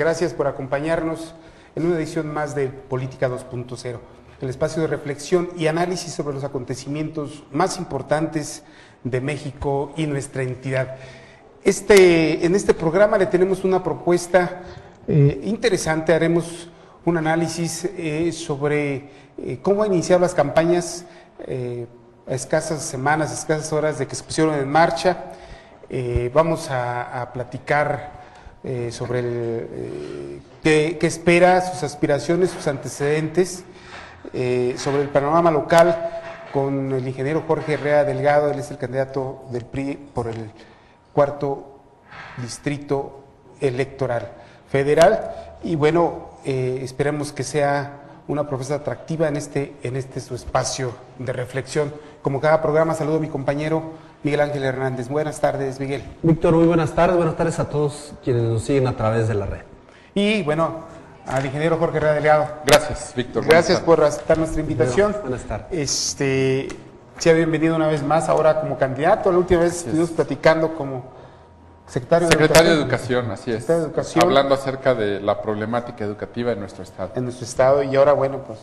gracias por acompañarnos en una edición más de Política 2.0, el espacio de reflexión y análisis sobre los acontecimientos más importantes de México y nuestra entidad. En este programa le tenemos una propuesta interesante. Haremos un análisis sobre cómo han iniciado las campañas a escasas semanas, escasas horas de que se pusieron en marcha. Vamos a platicar sobre qué espera, sus aspiraciones, sus antecedentes, sobre el panorama local con el ingeniero Jorge Herrera Delgado. Él es el candidato del PRI por el 4º Distrito Electoral Federal, y bueno, esperemos que sea una propuesta atractiva en este su espacio de reflexión. Como cada programa, saludo a mi compañero Miguel Ángel Hernández. Buenas tardes, Miguel. Víctor, muy buenas tardes a todos quienes nos siguen a través de la red. Y bueno, al ingeniero Jorge Herrera Delgado. Gracias, Víctor. Gracias por aceptar nuestra invitación. Buenas tardes. Sea bienvenido una vez más, ahora como candidato. La última vez estuvimos platicando como secretario de Educación, así es. Secretario de Educación. Hablando acerca de la problemática educativa en nuestro estado. En nuestro estado, y ahora, bueno, pues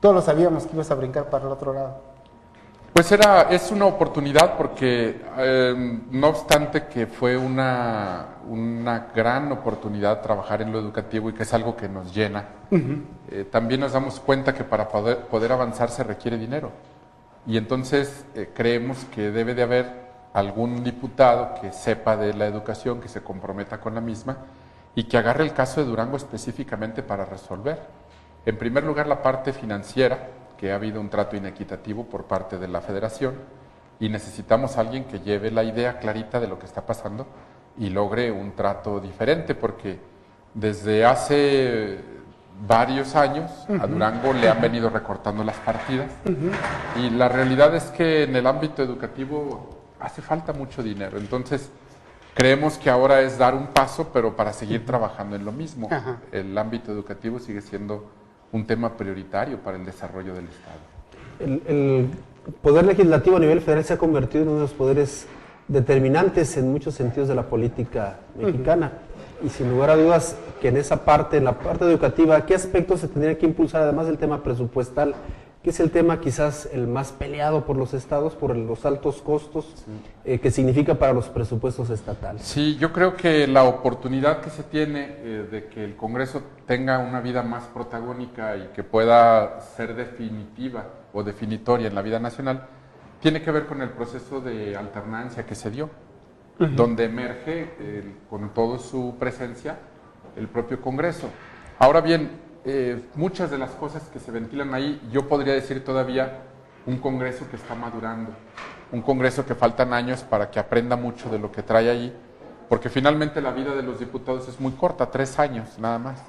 todos lo sabíamos que ibas a brincar para el otro lado. Pues es una oportunidad porque, no obstante que fue una gran oportunidad trabajar en lo educativo y que es algo que nos llena, también nos damos cuenta que para poder avanzar se requiere dinero. Y entonces creemos que debe de haber algún diputado que sepa de la educación, que se comprometa con la misma y que agarre el caso de Durango específicamente para resolver. En primer lugar, la parte financiera, que ha habido un trato inequitativo por parte de la Federación, y necesitamos a alguien que lleve la idea clarita de lo que está pasando y logre un trato diferente, porque desde hace varios años a Durango le han venido recortando las partidas, y la realidad es que en el ámbito educativo hace falta mucho dinero. Entonces creemos que ahora es dar un paso, pero para seguir trabajando en lo mismo. El ámbito educativo sigue siendo un tema prioritario para el desarrollo del Estado. El poder legislativo a nivel federal se ha convertido en uno de los poderes determinantes en muchos sentidos de la política mexicana. Y sin lugar a dudas que en esa parte, en la parte educativa, ¿qué aspectos se tendrían que impulsar, además del tema presupuestal, que es el tema quizás el más peleado por los estados, por los altos costos que significa para los presupuestos estatales? Sí, yo creo que la oportunidad que se tiene de que el Congreso tenga una vida más protagónica y que pueda ser definitiva o definitoria en la vida nacional, tiene que ver con el proceso de alternancia que se dio, donde emerge con toda su presencia el propio Congreso. Ahora bien, muchas de las cosas que se ventilan ahí, yo podría decir todavía un Congreso que está madurando, un Congreso que faltan años para que aprenda mucho de lo que trae ahí, porque finalmente la vida de los diputados es muy corta, 3 años nada más.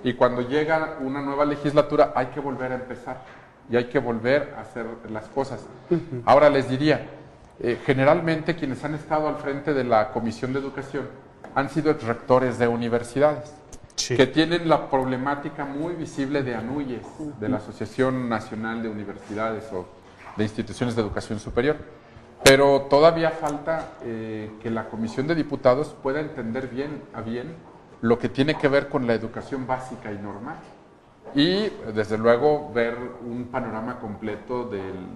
Y cuando llega una nueva legislatura hay que volver a empezar y hay que volver a hacer las cosas. Ahora les diría, generalmente quienes han estado al frente de la Comisión de Educación han sido rectores de universidades. Sí. Que tienen la problemática muy visible de ANUYES, de la Asociación Nacional de Universidades o de Instituciones de Educación Superior. Pero todavía falta que la Comisión de Diputados pueda entender bien lo que tiene que ver con la educación básica y normal. Y, desde luego, ver un panorama completo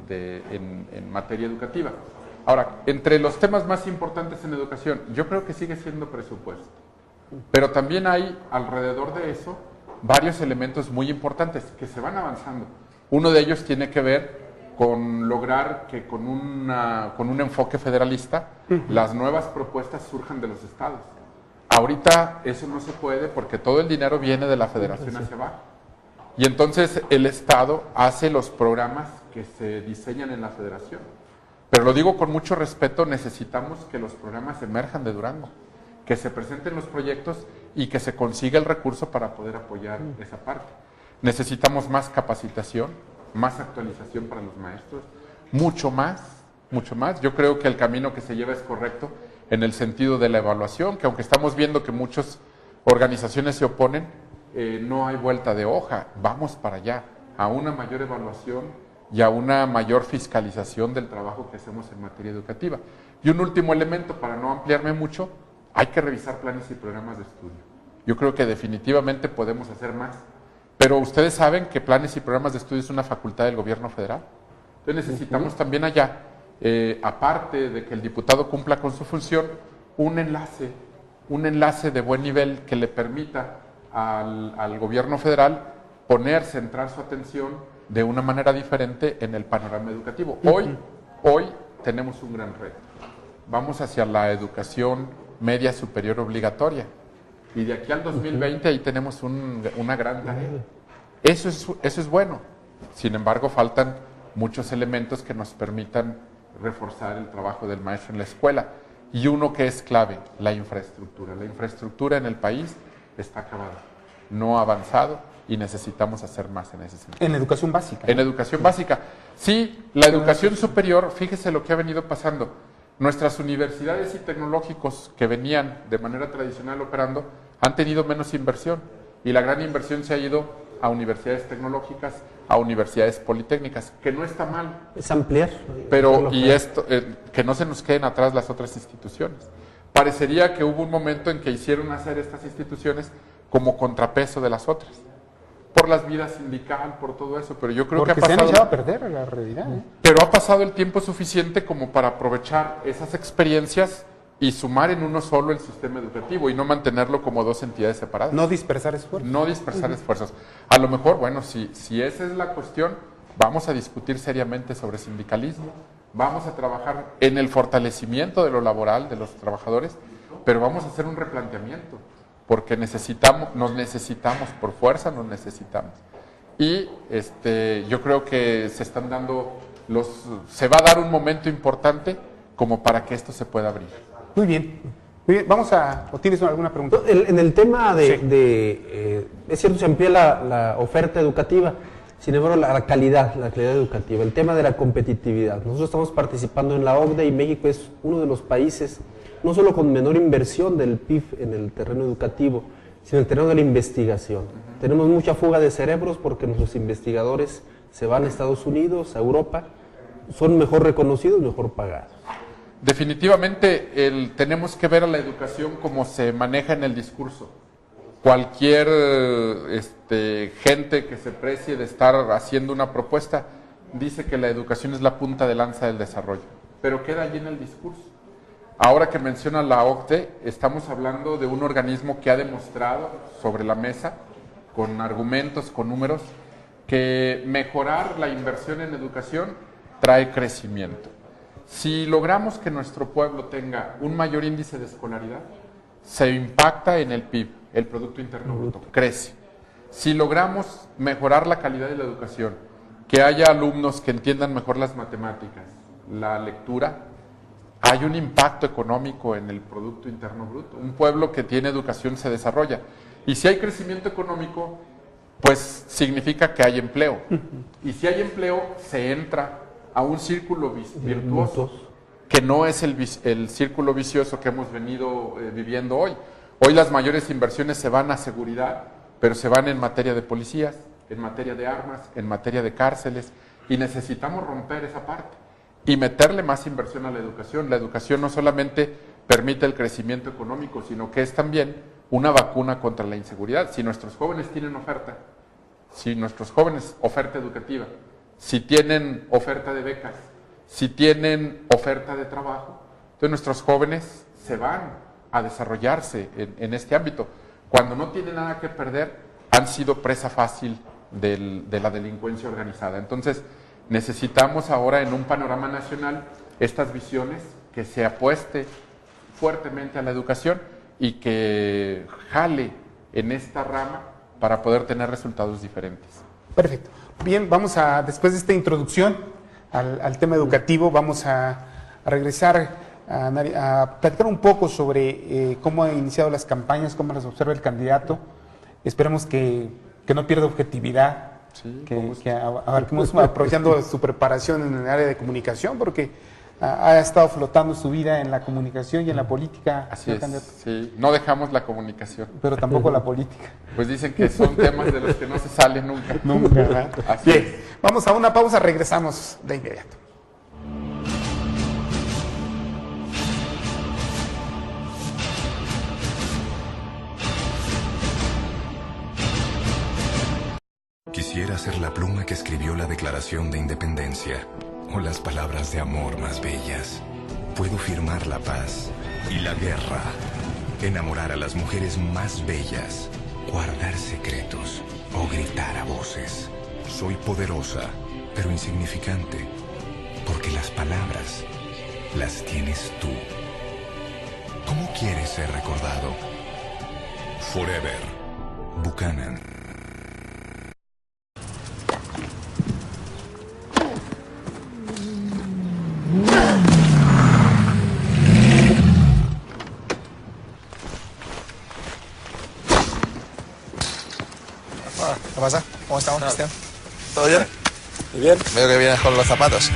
en materia educativa. Ahora, entre los temas más importantes en educación, yo creo que sigue siendo presupuesto. Pero también hay alrededor de eso varios elementos muy importantes que se van avanzando. Uno de ellos tiene que ver con lograr que con un enfoque federalista las nuevas propuestas surjan de los estados. Ahorita eso no se puede porque todo el dinero viene de la federación hacia abajo. Y entonces el estado hace los programas que se diseñan en la federación. Pero lo digo con mucho respeto, necesitamos que los programas emerjan de Durango, que se presenten los proyectos y que se consiga el recurso para poder apoyar esa parte. Necesitamos más capacitación, más actualización para los maestros, mucho más. Yo creo que el camino que se lleva es correcto en el sentido de la evaluación, que aunque estamos viendo que muchas organizaciones se oponen, no hay vuelta de hoja, vamos para allá, a una mayor evaluación y a una mayor fiscalización del trabajo que hacemos en materia educativa. Y un último elemento, para no ampliarme mucho, hay que revisar planes y programas de estudio. Yo creo que definitivamente podemos hacer más. Pero ustedes saben que planes y programas de estudio es una facultad del gobierno federal. Entonces necesitamos también allá, aparte de que el diputado cumpla con su función, un enlace de buen nivel que le permita al gobierno federal centrar su atención de una manera diferente en el panorama educativo. Hoy tenemos un gran reto. Vamos hacia la educación media superior obligatoria. Y de aquí al 2020 ahí tenemos una gran tarea. Eso es bueno. Sin embargo, faltan muchos elementos que nos permitan reforzar el trabajo del maestro en la escuela. Y uno que es clave, la infraestructura. La infraestructura en el país está acabada, no ha avanzado y necesitamos hacer más en ese sentido. En la educación básica. En educación básica. Sí, la educación superior, fíjese lo que ha venido pasando. Nuestras universidades y tecnológicos que venían de manera tradicional operando han tenido menos inversión y la gran inversión se ha ido a universidades tecnológicas, a universidades politécnicas, que no está mal. Es ampliar. Pero, que no se nos queden atrás las otras instituciones. Parecería que hubo un momento en que hicieron nacer estas instituciones como contrapeso de las otras. Por las vidas sindical, por todo eso, pero yo creo que ha pasado... Porque se han echado a perder la realidad. Pero ha pasado el tiempo suficiente como para aprovechar esas experiencias y sumar en uno solo el sistema educativo y no mantenerlo como dos entidades separadas. No dispersar esfuerzos. No dispersar esfuerzos. A lo mejor, bueno, si esa es la cuestión, vamos a discutir seriamente sobre sindicalismo, vamos a trabajar en el fortalecimiento de lo laboral de los trabajadores, pero vamos a hacer un replanteamiento. Porque nos necesitamos, por fuerza nos necesitamos. Y yo creo que se va a dar un momento importante como para que esto se pueda abrir. Muy bien. ¿O tienes alguna pregunta? En el tema es cierto, se amplía la oferta educativa, sin embargo la calidad educativa, el tema de la competitividad. Nosotros estamos participando en la OCDE y México es uno de los países no solo con menor inversión del PIB en el terreno educativo, sino en el terreno de la investigación. Tenemos mucha fuga de cerebros porque nuestros investigadores se van a Estados Unidos, a Europa, son mejor reconocidos, mejor pagados. Definitivamente tenemos que ver a la educación como se maneja en el discurso. Cualquier gente que se precie de estar haciendo una propuesta dice que la educación es la punta de lanza del desarrollo, pero queda allí en el discurso. Ahora que menciona la OCDE, estamos hablando de un organismo que ha demostrado sobre la mesa, con argumentos, con números, que mejorar la inversión en educación trae crecimiento. Si logramos que nuestro pueblo tenga un mayor índice de escolaridad, se impacta en el PIB, el Producto Interno Bruto, crece. Si logramos mejorar la calidad de la educación, que haya alumnos que entiendan mejor las matemáticas, la lectura, hay un impacto económico en el Producto Interno Bruto. Un pueblo que tiene educación se desarrolla. Y si hay crecimiento económico, pues significa que hay empleo. Y si hay empleo, se entra a un círculo virtuoso, que no es el círculo vicioso que hemos venido viviendo hoy. Hoy las mayores inversiones se van a seguridad, pero se van en materia de policías, en materia de armas, en materia de cárceles, y necesitamos romper esa parte y meterle más inversión a la educación. La educación no solamente permite el crecimiento económico, sino que es también una vacuna contra la inseguridad. Si nuestros jóvenes tienen oferta, oferta educativa, si tienen oferta de becas, si tienen oferta de trabajo, entonces nuestros jóvenes se van a desarrollarse en este ámbito. Cuando no tienen nada que perder, han sido presa fácil de la delincuencia organizada. Entonces, necesitamos ahora en un panorama nacional estas visiones, que se apueste fuertemente a la educación y que jale en esta rama para poder tener resultados diferentes. Perfecto. Bien, después de esta introducción al tema educativo, vamos a regresar a platicar un poco sobre cómo han iniciado las campañas, cómo las observa el candidato. Esperemos que no pierda objetividad. Sí, que abarquemos aprovechando su preparación en el área de comunicación, porque ha estado flotando su vida en la comunicación y en la política. Así es, sí. No dejamos la comunicación. Pero tampoco la política. Pues dicen que son temas de los que no se sale nunca. Nunca, ¿verdad? Así Bien, es. Vamos a una pausa, regresamos de inmediato. Quisiera ser la pluma que escribió la Declaración de Independencia o las palabras de amor más bellas. Puedo firmar la paz y la guerra, enamorar a las mujeres más bellas, guardar secretos o gritar a voces. Soy poderosa, pero insignificante, porque las palabras las tienes tú. ¿Cómo quieres ser recordado? Forever, Buchanan. ¿Qué pasa? ¿Cómo estamos, Cristian? ¿Todo bien? ¿Y bien? Veo que vienes con los zapatos.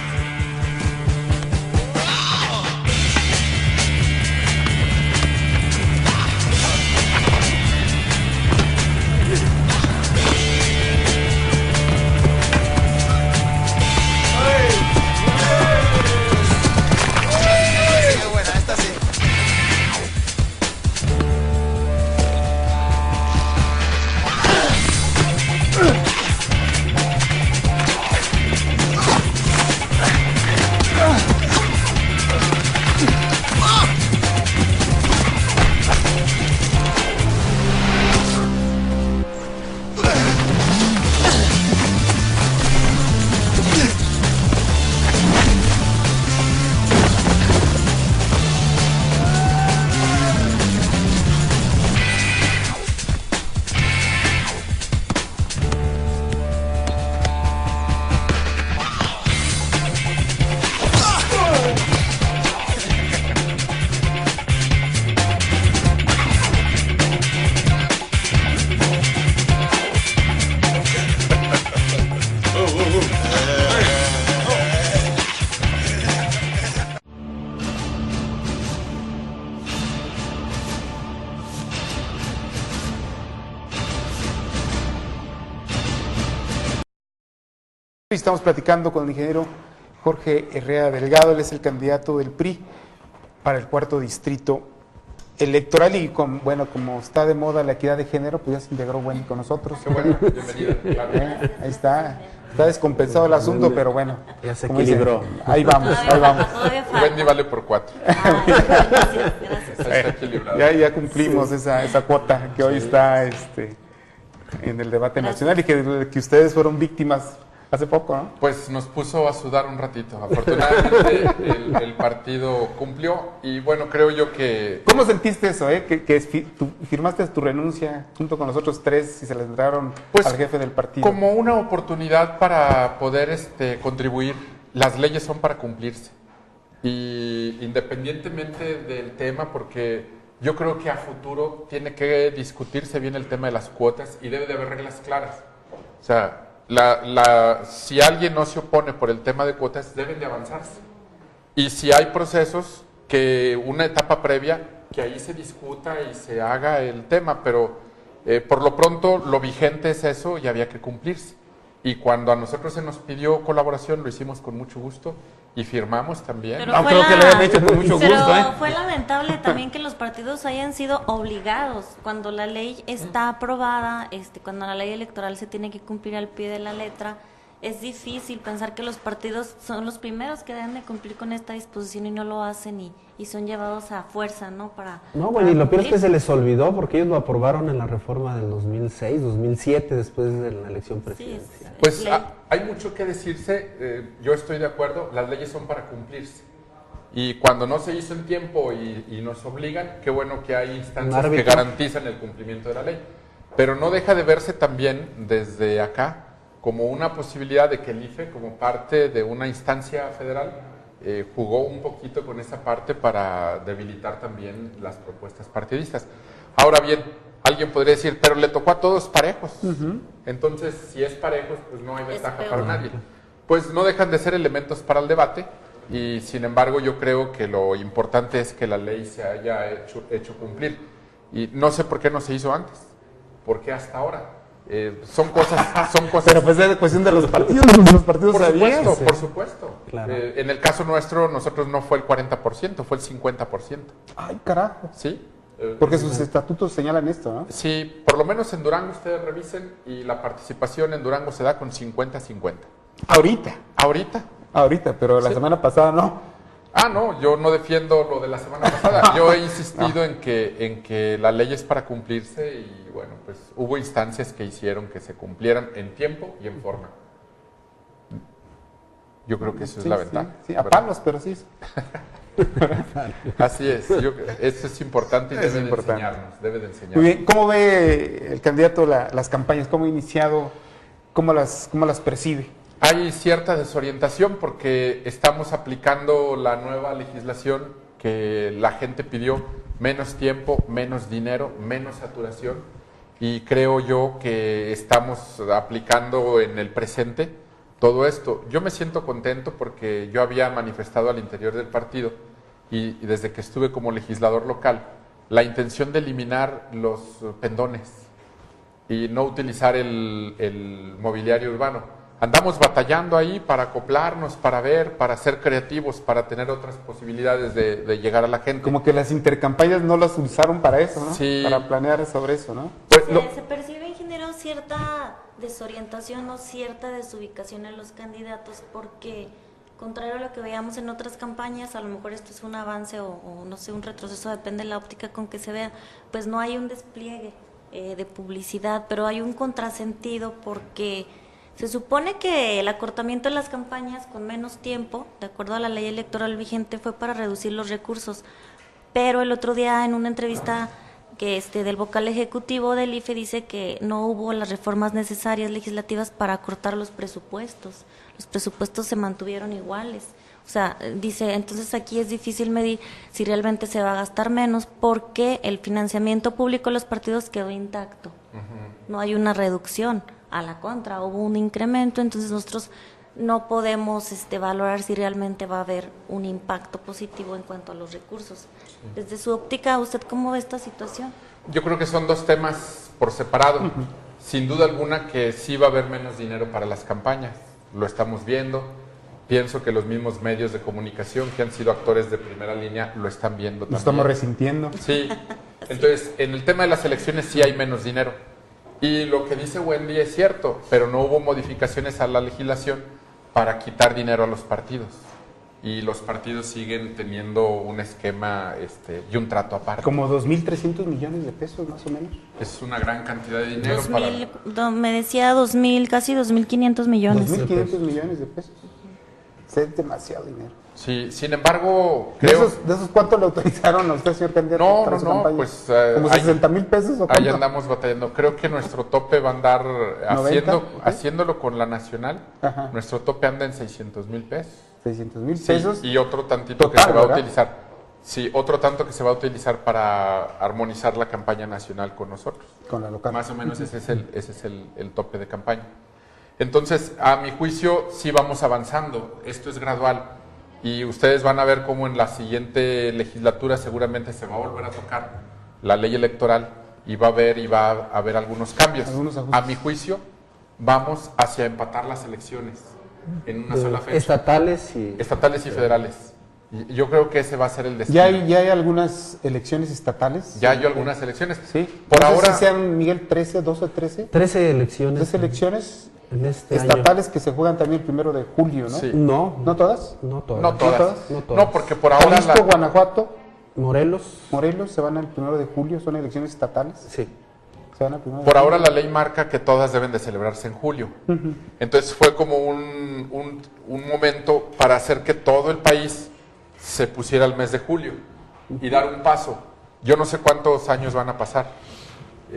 Qué buena, esta sí. Estamos platicando con el ingeniero Jorge Herrera Delgado, él es el candidato del PRI para el 4º distrito electoral y bueno, como está de moda la equidad de género, pues ya se integró Wendy con nosotros. Qué bueno, bienvenida. Ahí está descompensado el asunto, pero bueno. Ya se como dicen, equilibró. ahí vamos, ahí vamos. Wendy vale por 4. Gracias. Está equilibrado. Ya cumplimos esa cuota que hoy está en el debate nacional y que ustedes fueron víctimas hace poco, ¿no? Pues nos puso a sudar un ratito. Afortunadamente el partido cumplió y bueno, creo yo que... ¿Cómo sentiste eso, tú firmaste tu renuncia junto con los otros 3 y se les entregaron al jefe del partido? Como una oportunidad para poder contribuir. Las leyes son para cumplirse. Y independientemente del tema, porque yo creo que a futuro tiene que discutirse bien el tema de las cuotas y debe de haber reglas claras. O sea, si alguien no se opone por el tema de cuotas, deben de avanzarse. Y si hay procesos, que una etapa previa, que ahí se discuta y se haga el tema, pero por lo pronto lo vigente es eso y había que cumplirse. Y cuando a nosotros se nos pidió colaboración, lo hicimos con mucho gusto y firmamos también. Pero creo que lo hayan hecho con mucho gusto. Fue lamentable también que los partidos hayan sido obligados, cuando la ley está aprobada, cuando la ley electoral se tiene que cumplir al pie de la letra. Es difícil pensar que los partidos son los primeros que deben de cumplir con esta disposición y no lo hacen y son llevados a fuerza, ¿no? Bueno, y lo peor es que se les olvidó porque ellos lo aprobaron en la reforma del 2006, 2007, después de la elección presidencial. Pues hay mucho que decirse, yo estoy de acuerdo, las leyes son para cumplirse. Y cuando no se hizo en tiempo y nos obligan, qué bueno que hay instancias que garantizan el cumplimiento de la ley. Pero no deja de verse también desde acá como una posibilidad de que el IFE, como parte de una instancia federal, jugó un poquito con esa parte para debilitar también las propuestas partidistas. Ahora bien, alguien podría decir, pero le tocó a todos parejos. Entonces, si es parejos, pues no hay ventaja para nadie. Pues no dejan de ser elementos para el debate y, sin embargo, yo creo que lo importante es que la ley se haya hecho cumplir. Y no sé por qué no se hizo antes, por qué hasta ahora. Son cosas. Pero pues es cuestión de los partidos, los partidos sabían. Por supuesto. Claro. En el caso nuestro, nosotros no fue el 40%, fue el 50%. Ay, carajo. ¿Sí? Porque sus estatutos señalan esto, ¿no? Sí, por lo menos en Durango ustedes revisen y la participación en Durango se da con 50-50. Ahorita, pero la semana pasada no. No, yo no defiendo lo de la semana pasada. Yo he insistido en que la ley es para cumplirse y bueno, pues hubo instancias que hicieron que se cumplieran en tiempo y en forma. Yo creo que eso es la ventaja. Sí, a palos, pero sí. Así es, eso es importante y debe de enseñarnos. Muy bien, ¿cómo ve el candidato las campañas? ¿Cómo ha iniciado? ¿Cómo las percibe? Hay cierta desorientación porque estamos aplicando la nueva legislación que la gente pidió, menos tiempo, menos dinero, menos saturación, y creo yo que estamos aplicando en el presente todo esto. Yo me siento contento porque yo había manifestado al interior del partido y desde que estuve como legislador local la intención de eliminar los pendones y no utilizar el mobiliario urbano. Andamos batallando ahí para acoplarnos, para ver, para ser creativos, para tener otras posibilidades de llegar a la gente. Como que las intercampañas no las usaron para eso, ¿no? Sí. Para planear sobre eso, ¿no? Pues, Se percibe, ingeniero, cierta desorientación o cierta desubicación en los candidatos porque, contrario a lo que veíamos en otras campañas, a lo mejor esto es un avance o no sé, un retroceso, depende de la óptica con que se vea, pues no hay un despliegue de publicidad, pero hay un contrasentido porque se supone que el acortamiento de las campañas con menos tiempo, de acuerdo a la ley electoral vigente, fue para reducir los recursos, pero el otro día en una entrevista que del vocal ejecutivo del IFE dice que no hubo las reformas necesarias legislativas para acortar los presupuestos se mantuvieron iguales. O sea, dice, entonces aquí es difícil medir si realmente se va a gastar menos porque el financiamiento público de los partidos quedó intacto. No hay una reducción, a la contra, hubo un incremento, entonces nosotros no podemos valorar si realmente va a haber un impacto positivo en cuanto a los recursos. Desde su óptica, ¿usted cómo ve esta situación? Yo creo que son dos temas por separado. Sin duda alguna que sí va a haber menos dinero para las campañas, lo estamos viendo. Pienso que los mismos medios de comunicación que han sido actores de primera línea lo están viendo también. Lo estamos resintiendo. Sí, entonces en el tema de las elecciones sí hay menos dinero. Y lo que dice Wendy es cierto, pero no hubo modificaciones a la legislación para quitar dinero a los partidos. Y los partidos siguen teniendo un esquema y un trato aparte. Como 2.300 millones de pesos más o menos. Es una gran cantidad de dinero. Me decía 2.000, casi 2.500 millones. 2.500 millones de pesos. Es demasiado dinero. Sí, sin embargo, creo... ¿De esos cuánto le autorizaron a usted, señor candidato? No, pues... ¿Como 60,000 pesos o cuánto? Ahí andamos batallando. Creo que nuestro tope va a andar haciéndolo con la nacional. Ajá. Nuestro tope anda en 600,000 pesos. 600,000 pesos. Sí, y otro tantito que se va a utilizar. Sí, otro tanto que se va a utilizar para armonizar la campaña nacional con nosotros. Con la local. Más o menos ese es el tope de campaña. Entonces, a mi juicio, sí vamos avanzando. Esto es gradual. Y ustedes van a ver cómo en la siguiente legislatura seguramente se va a volver a tocar la ley electoral y va a haber algunos cambios. A mi juicio, vamos hacia empatar las elecciones en una sola fecha. Estatales y federales. Y yo creo que ese va a ser el destino. ¿Ya hay algunas elecciones estatales? Ya hay algunas elecciones. Sí. Por no ahora. sé si sean, Miguel, 13, 12, 13. 13 elecciones. 13 elecciones. En este estatales año. Que se juegan también el 1 de julio, ¿no? Sí. No. ¿No todas? No todas. No todas. No todas. No, porque por ahora Jalisco, Guanajuato, Morelos se van al 1 de julio, son elecciones estatales. Sí. Se van al 1 de Por julio. ahora la ley marca que todas deben de celebrarse en julio. Entonces fue como un momento para hacer que todo el país se pusiera al mes de julio y dar un paso. Yo no sé cuántos años van a pasar.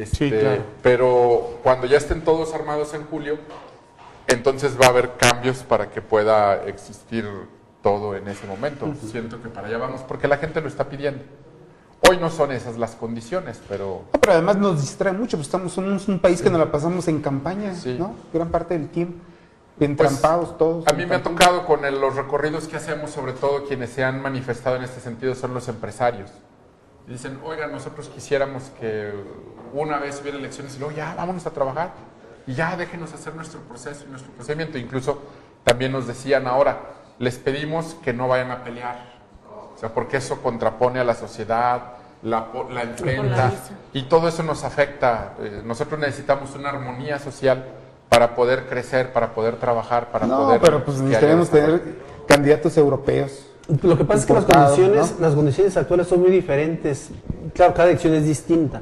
Sí, claro. Pero cuando ya estén todos armados en julio, entonces va a haber cambios para que pueda existir todo en ese momento. Siento que para allá vamos, porque la gente lo está pidiendo. Hoy no son esas las condiciones, pero... No, pero además nos distrae mucho, pues somos un país que nos la pasamos en campaña, Sí. ¿no? Gran parte del tiempo, entrampados todos. A mí me ha tocado con los recorridos que hacemos, sobre todo quienes se han manifestado en este sentido son los empresarios. Y dicen, oiga, nosotros quisiéramos que una vez hubiera elecciones y luego ya, vámonos a trabajar. Y ya, déjenos hacer nuestro proceso y nuestro procedimiento. Incluso también nos decían ahora, les pedimos que no vayan a pelear. O sea, porque eso contrapone a la sociedad, la enfrenta, polariza. y todo eso nos afecta. Nosotros necesitamos una armonía social para poder crecer, para poder trabajar, para No, poder... pero pues que haya necesitamos desarrollo. tener candidatos europeos. Lo que pasa es que Importados, ¿no? las condiciones actuales son muy diferentes. Claro, cada elección es distinta,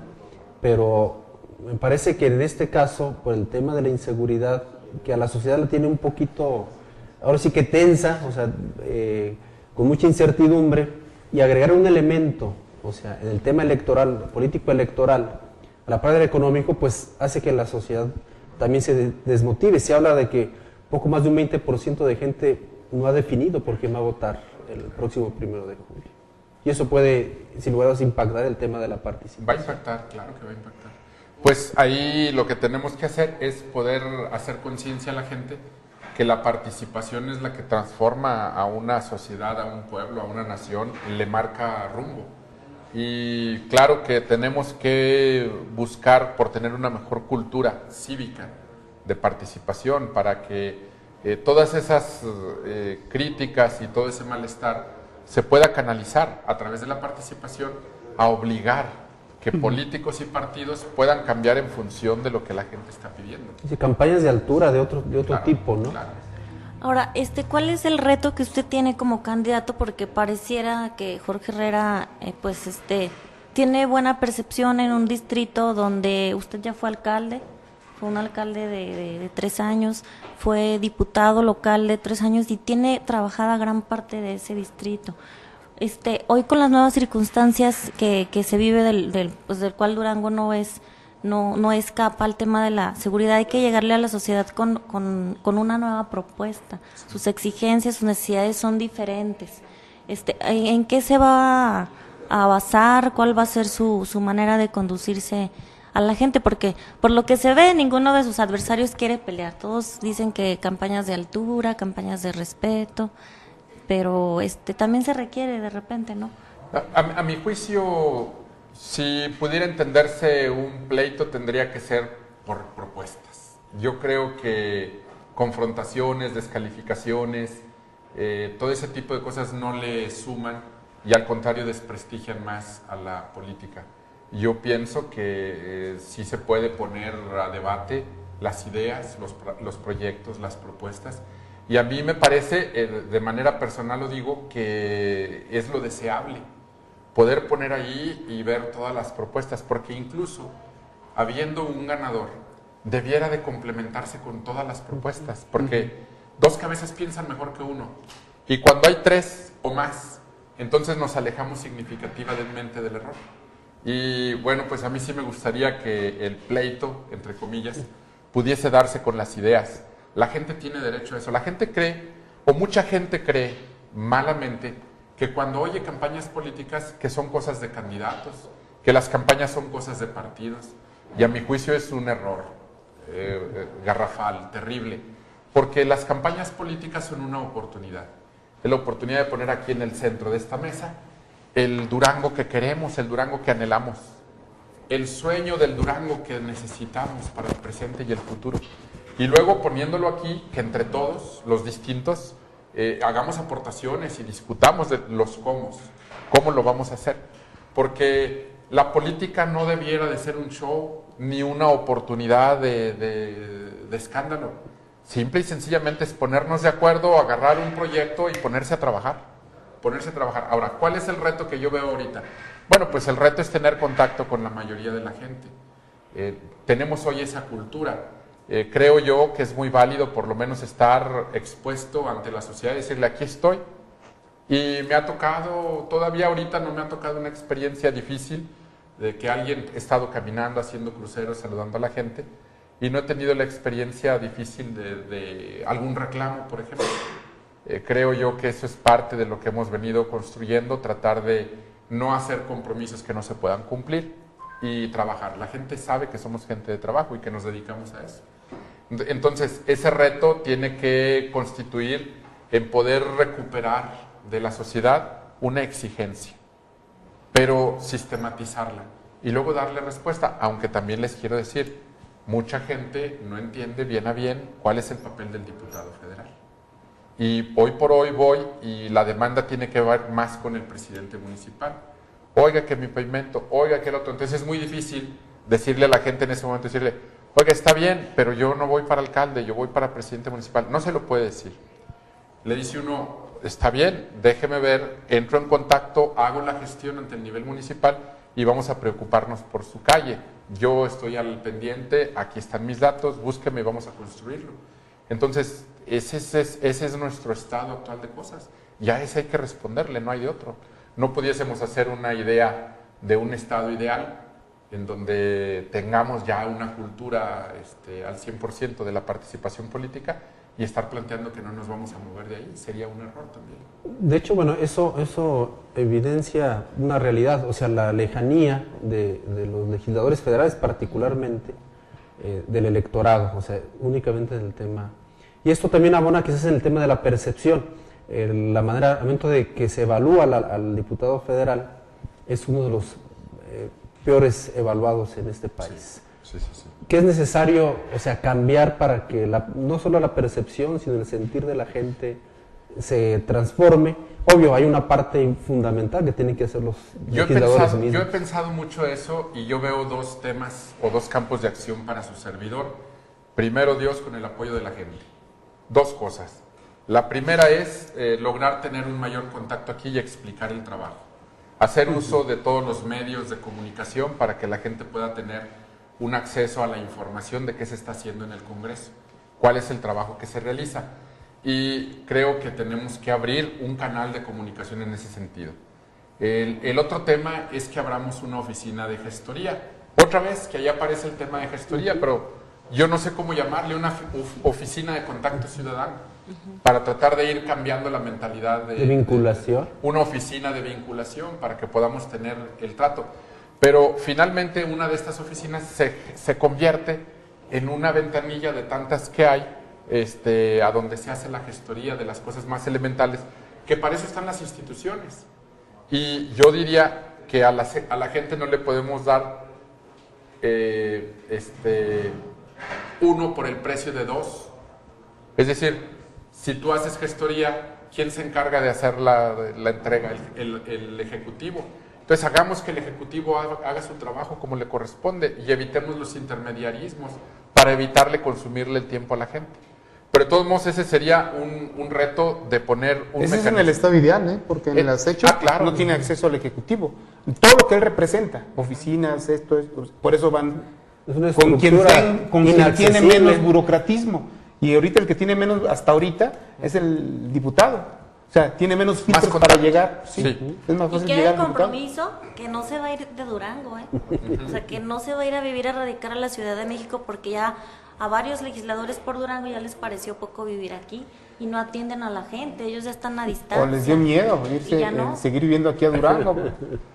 pero me parece que en este caso, por el tema de la inseguridad, que a la sociedad la tiene un poquito, ahora sí que tensa, o sea, con mucha incertidumbre, y agregar un elemento, o sea, en el tema electoral, político electoral, a la par del económico, pues hace que la sociedad también se desmotive. Se habla de que poco más de un 20% de gente no ha definido por quién va a votar el próximo 1 de julio. Y eso puede, sin lugar a dudas, impactar el tema de la participación. Va a impactar, claro que va a impactar. Pues ahí lo que tenemos que hacer es poder hacer conciencia a la gente que la participación es la que transforma a una sociedad, a un pueblo, a una nación, le marca rumbo. Y claro que tenemos que buscar por tener una mejor cultura cívica de participación para que todas esas críticas y todo ese malestar se pueda canalizar a través de la participación a obligar que políticos y partidos puedan cambiar en función de lo que la gente está pidiendo. Sí, campañas de altura de otro Claro, tipo, ¿no? claro. Ahora, ¿cuál es el reto que usted tiene como candidato? Porque pareciera que Jorge Herrera, tiene buena percepción en un distrito donde usted ya fue alcalde, fue un alcalde de 3 años, fue diputado local de 3 años y tiene trabajada gran parte de ese distrito. Hoy con las nuevas circunstancias que se vive del cual Durango no escapa al tema de la seguridad, hay que llegarle a la sociedad con una nueva propuesta. Sus exigencias, sus necesidades son diferentes. ¿En qué se va a basar? ¿Cuál va a ser su manera de conducirse a la gente? Porque por lo que se ve, ninguno de sus adversarios quiere pelear. Todos dicen que campañas de altura, campañas de respeto, pero también se requiere de repente, ¿no? A mi juicio, si pudiera entenderse un pleito, tendría que ser por propuestas. Yo creo que confrontaciones, descalificaciones, todo ese tipo de cosas no le suman y al contrario desprestigian más a la política. Yo pienso que sí se puede poner a debate las ideas, los proyectos, las propuestas. Y a mí me parece, de manera personal lo digo, que es lo deseable, poder poner ahí y ver todas las propuestas, porque incluso habiendo un ganador, debiera de complementarse con todas las propuestas, porque 2 cabezas piensan mejor que uno. Y cuando hay 3 o más, entonces nos alejamos significativamente del error. Y bueno, pues a mí sí me gustaría que el pleito, entre comillas, pudiese darse con las ideas. La gente tiene derecho a eso. La gente cree, o mucha gente cree malamente, que cuando oye campañas políticas, que son cosas de candidatos, que las campañas son cosas de partidos. Y a mi juicio es un error garrafal, terrible, porque las campañas políticas son una oportunidad. Es la oportunidad de poner aquí en el centro de esta mesa el Durango que queremos, el Durango que anhelamos, el sueño del Durango que necesitamos para el presente y el futuro. Y luego poniéndolo aquí, que entre todos, los distintos, hagamos aportaciones y discutamos de los cómo lo vamos a hacer. Porque la política no debiera de ser un show ni una oportunidad de escándalo. Simple y sencillamente es ponernos de acuerdo, agarrar un proyecto y ponerse a trabajar. Ahora, ¿cuál es el reto que yo veo ahorita? Bueno, pues el reto es tener contacto con la mayoría de la gente. Tenemos hoy esa cultura. Creo yo que es muy válido por lo menos estar expuesto ante la sociedad y decirle aquí estoy. Y me ha tocado, todavía ahorita no me ha tocado una experiencia difícil de que alguien ha estado caminando, haciendo cruceros, saludando a la gente y no he tenido la experiencia difícil de algún reclamo, por ejemplo. Creo yo que eso es parte de lo que hemos venido construyendo, tratar de no hacer compromisos que no se puedan cumplir y trabajar. La gente sabe que somos gente de trabajo y que nos dedicamos a eso. Entonces, ese reto tiene que constituir en poder recuperar de la sociedad una exigencia, pero sistematizarla y luego darle respuesta, aunque también les quiero decir, mucha gente no entiende bien a bien cuál es el papel del diputado federal. Y hoy por hoy voy y la demanda tiene que ver más con el presidente municipal. oiga que mi pavimento, oiga que el otro. Entonces es muy difícil decirle a la gente en ese momento, decirle, oiga, está bien, pero yo no voy para alcalde, yo voy para presidente municipal. No se lo puede decir. Le dice uno, está bien, déjeme ver, entro en contacto, hago la gestión ante el nivel municipal y vamos a preocuparnos por su calle. Yo estoy al pendiente, aquí están mis datos, búsqueme y vamos a construirlo. Entonces, ese es nuestro estado actual de cosas. Ya ese hay que responderle, no hay de otro. No pudiésemos hacer una idea de un estado ideal en donde tengamos ya una cultura al 100% de la participación política y estar planteando que no nos vamos a mover de ahí. Sería un error también. De hecho, bueno, eso evidencia una realidad, o sea, la lejanía de los legisladores federales, particularmente del electorado, o sea, únicamente del tema. Y esto también abona quizás en el tema de la percepción. La manera, al momento de que se evalúa al diputado federal, es uno de los peores evaluados en este país. Sí. ¿Qué es necesario, o sea, cambiar para que no solo la percepción, sino el sentir de la gente se transforme? Obvio, hay una parte fundamental que tienen que hacer los legisladores mismos. Yo he pensado mucho eso y yo veo dos temas o dos campos de acción para su servidor. Primero, Dios con el apoyo de la gente. Dos cosas. La primera es lograr tener un mayor contacto aquí y explicar el trabajo. Hacer uso de todos los medios de comunicación para que la gente pueda tener un acceso a la información de qué se está haciendo en el Congreso, cuál es el trabajo que se realiza. Y creo que tenemos que abrir un canal de comunicación en ese sentido. El otro tema es que abramos una oficina de gestoría. Otra vez que ahí aparece el tema de gestoría, pero yo no sé cómo llamarle, una oficina de contacto ciudadano, para tratar de ir cambiando la mentalidad de vinculación. Una oficina de vinculación para que podamos tener el trato. Pero finalmente una de estas oficinas se convierte en una ventanilla de tantas que hay, a donde se hace la gestoría de las cosas más elementales, que para eso están las instituciones. Y yo diría que a la gente no le podemos dar uno por el precio de dos. Es decir, si tú haces gestoría, ¿quién se encarga de hacer la entrega? El Ejecutivo. Entonces hagamos que el Ejecutivo haga su trabajo como le corresponde y evitemos los intermediarismos para evitarle consumirle el tiempo a la gente. Pero de todos modos ese sería un reto de poner un ese mecanismo. Es en el estado ideal, porque en las hechos claro, no tiene acceso al Ejecutivo. Todo lo que él representa, oficinas, esto, por eso van con quien tiene menos burocratismo. Y ahorita el que tiene menos, hasta ahorita, es el diputado. O sea, tiene menos filtros para llegar. Sí. Es más fácil y llegar queda el compromiso que no se va a ir de Durango, O sea, que no se va a ir a vivir, a radicar a la Ciudad de México, porque ya a varios legisladores por Durango ya les pareció poco vivir aquí y no atienden a la gente, ellos ya están a distancia. O les dio miedo seguir viviendo aquí a Durango.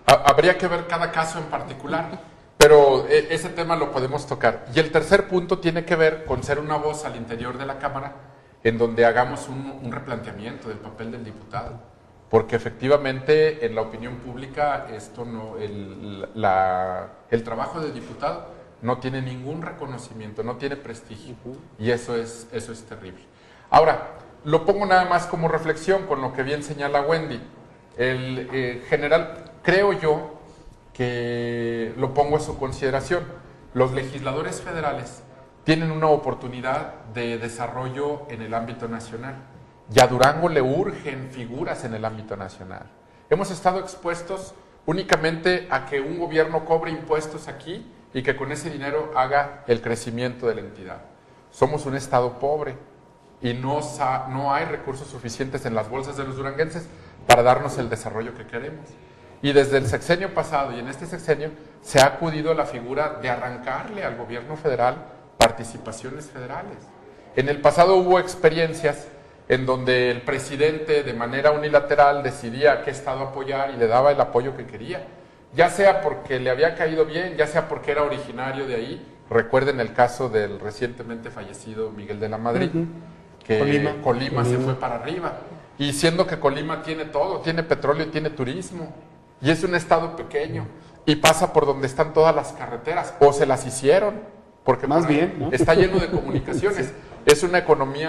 Habría que ver cada caso en particular, pero ese tema lo podemos tocar. Y el tercer punto tiene que ver con ser una voz al interior de la Cámara, en donde hagamos un replanteamiento del papel del diputado, porque efectivamente en la opinión pública el trabajo del diputado no tiene ningún reconocimiento, no tiene prestigio, y eso es terrible. Ahora, lo pongo nada más como reflexión con lo que bien señala Wendy. General, creo yo que lo pongo a su consideración. Los legisladores federales tienen una oportunidad de desarrollo en el ámbito nacional. Y a Durango le urgen figuras en el ámbito nacional. Hemos estado expuestos únicamente a que un gobierno cobre impuestos aquí y que con ese dinero haga el crecimiento de la entidad. Somos un estado pobre y no hay recursos suficientes en las bolsas de los duranguenses para darnos el desarrollo que queremos. Y desde el sexenio pasado y en este sexenio se ha acudido a la figura de arrancarle al gobierno federal participaciones federales. En el pasado hubo experiencias en donde el presidente de manera unilateral decidía qué estado apoyar y le daba el apoyo que quería, ya sea porque le había caído bien, ya sea porque era originario de ahí. Recuerden el caso del recientemente fallecido Miguel de la Madrid, que Colima se fue para arriba, y siendo que Colima tiene todo, tiene petróleo y tiene turismo, y es un estado pequeño, y pasa por donde están todas las carreteras, o se las hicieron, porque más bien, ¿no? Está lleno de comunicaciones. Sí. Es una economía